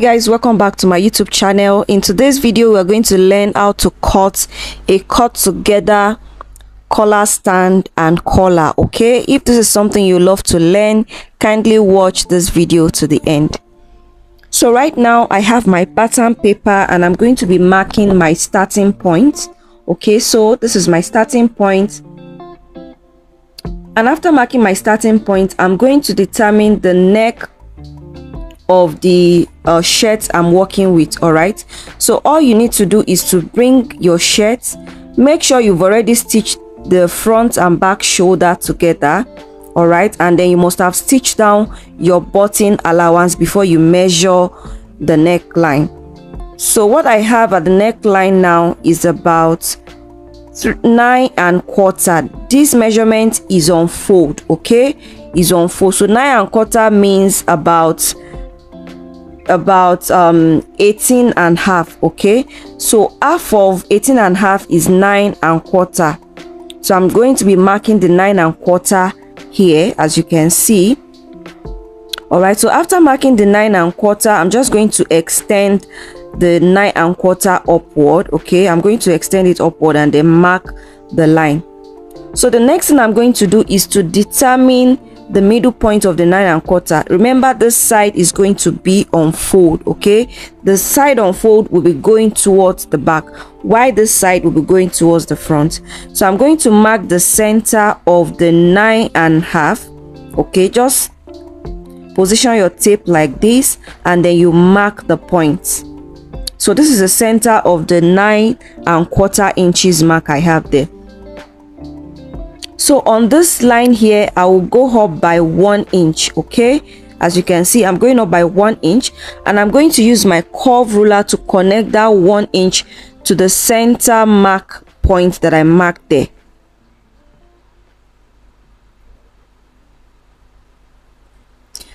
Guys, welcome back to my YouTube channel. In today's video, we're going to learn how to cut a cut together collar stand and collar. Okay, if this is something you love to learn, kindly watch this video to the end. So right now I have my pattern paper and I'm going to be marking my starting point. Okay, so this is my starting point, and after marking my starting point, I'm going to determine the neck of the shirt I'm working with. All right, so all you need to do is to bring your shirt, make sure you've already stitched the front and back shoulder together. All right, and then you must have stitched down your button allowance before you measure the neckline. So what I have at the neckline now is about 9¼ This measurement is on fold. Okay, is on fold. So 9¼ means about 18½. Okay, so half of 18½ is 9¼ So I'm going to be marking the 9¼ here, as you can see. All right, so after marking the 9¼ I'm just going to extend the 9¼ upward. Okay, I'm going to extend it upward and then mark the line. So the next thing I'm going to do is to determine the middle point of the 9¼ Remember, this side is going to be on fold. Okay, the side on fold will be going towards the back, while this side will be going towards the front. So I'm going to mark the center of the 9½. Okay, just position your tape like this and then you mark the point. So this is the center of the 9¼ inches mark I have there. So on this line here, I will go up by 1 inch. Okay, as you can see, I'm going up by 1 inch, and I'm going to use my curve ruler to connect that 1 inch to the center mark point that I marked there.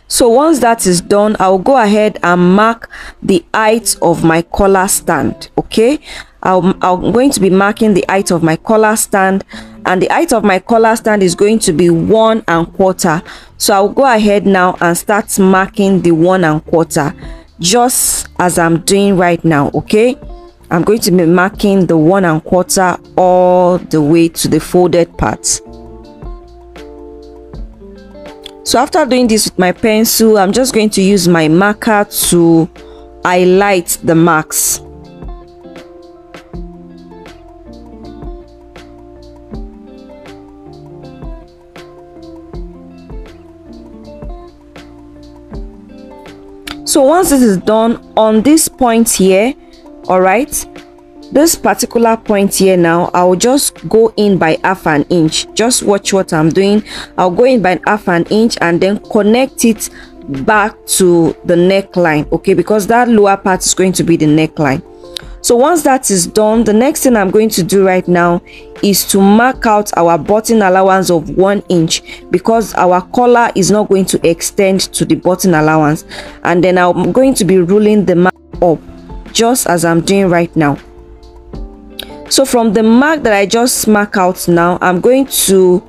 So once that is done, I'll go ahead and mark the height of my collar stand. Okay, I'm going to be marking the height of my collar stand, and the height of my collar stand is going to be 1¼ So I'll go ahead now and start marking the 1¼ just as I'm doing right now. Okay, I'm going to be marking the 1¼ all the way to the folded part. So after doing this with my pencil, I'm just going to use my marker to highlight the marks. So once this is done on this point here, all right, this particular point here, now I'll just go in by ½ inch. Just watch what I'm doing. I'll go in by ½ inch and then connect it back to the neckline. Okay, because that lower part is going to be the neckline. So once that is done, the next thing I'm going to do right now is to mark out our button allowance of 1 inch, because our collar is not going to extend to the button allowance, and then I'm going to be ruling the mark up just as I'm doing right now. So from the mark that I just mark out now, I'm going to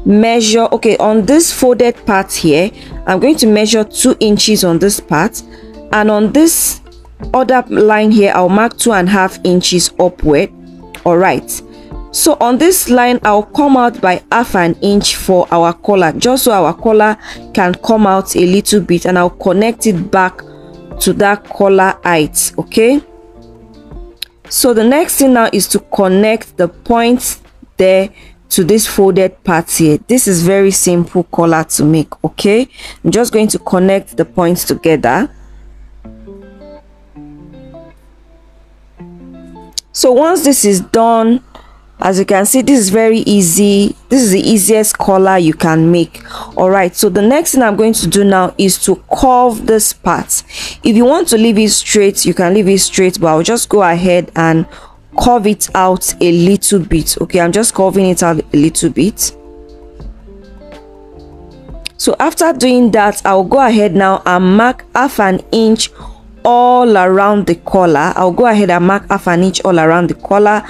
measure. Okay, on this folded part here, I'm going to measure 2 inches on this part, and on this other line here, I'll mark 2½ inches upward. All right, so on this line, I'll come out by ½ inch for our collar, just so our collar can come out a little bit, and I'll connect it back to that collar height. Okay, so the next thing now is to connect the points there to this folded part here. This is very simple collar to make. Okay, I'm just going to connect the points together. So once this is done, as you can see, this is very easy. This is the easiest collar you can make. All right, so the next thing I'm going to do now is to curve this part. If you want to leave it straight, you can leave it straight, but I'll just go ahead and curve it out a little bit. Okay, I'm just curving it out a little bit. So after doing that, I'll go ahead now and mark ½ inch all around the collar. I'll go ahead and mark ½ inch all around the collar,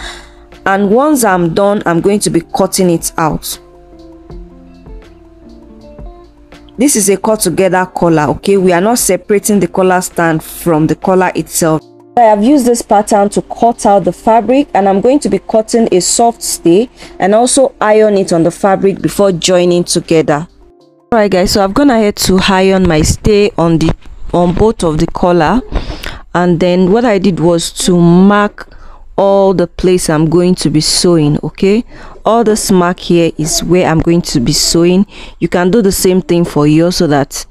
and once I'm done, I'm going to be cutting it out. this is a cut together collar. Okay, we are not separating the collar stand from the collar itself. I have used this pattern to cut out the fabric, and I'm going to be cutting a soft stay and also iron it on the fabric before joining together. Alright guys, so I've gone ahead to iron my stay on both of the collar, and then what I did was to mark all the place I'm going to be sewing. Okay, all this mark here is where I'm going to be sewing. You can do the same thing for yours so that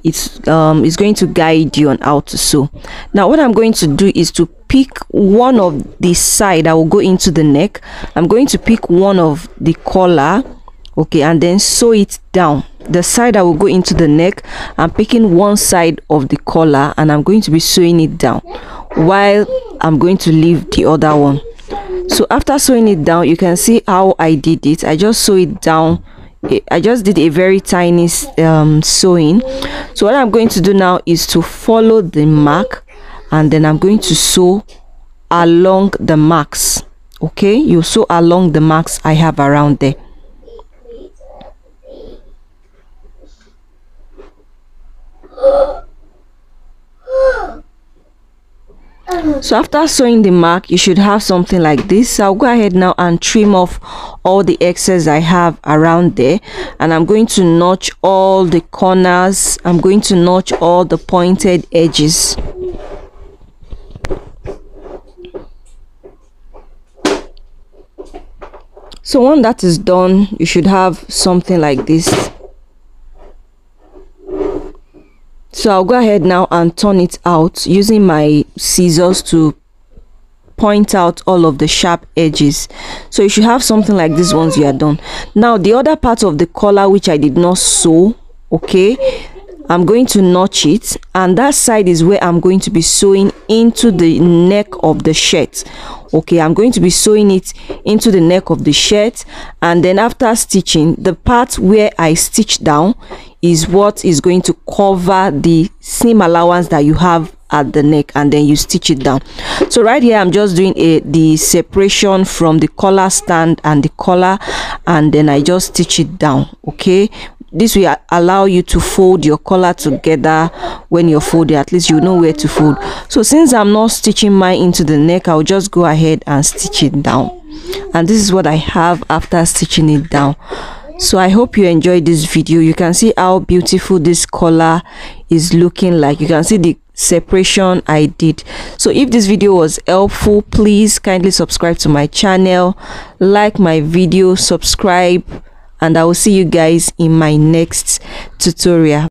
it's going to guide you on how to sew. Now what I'm going to do is to pick one of the side that will go into the neck. I'm going to pick one of the collar, okay, and then sew it down. The side that will go into the neck, I'm picking one side of the collar and I'm going to be sewing it down while I'm going to leave the other one. So after sewing it down, you can see how I did it. I just sew it down. I just did a very tiny sewing. So what I'm going to do now is to follow the mark, and then I'm going to sew along the marks. Okay, you sew along the marks I have around there. So after sewing the mark, you should have something like this. I'll go ahead now and trim off all the excess I have around there, and I'm going to notch all the corners. I'm going to notch all the pointed edges. So when that is done, you should have something like this. So I'll go ahead now and turn it out using my scissors to point out all of the sharp edges. So you should have something like this once you are done. Now the other part of the collar which I did not sew, okay, I'm going to notch it, and that side is where I'm going to be sewing into the neck of the shirt. Okay, I'm going to be sewing it into the neck of the shirt, and then after stitching, the part where I stitch down is what is going to cover the seam allowance that you have at the neck, and then you stitch it down. So right here I'm just doing the separation from the collar stand and the collar, and then I just stitch it down. Okay, this will allow you to fold your collar together. When you're folding, at least you know where to fold. So since I'm not stitching mine into the neck, I'll just go ahead and stitch it down, and this is what I have after stitching it down. So I hope you enjoyed this video. You can see how beautiful this collar is looking like. You can see the separation I did. So if this video was helpful, please kindly subscribe to my channel, like my video, subscribe, and I will see you guys in my next tutorial.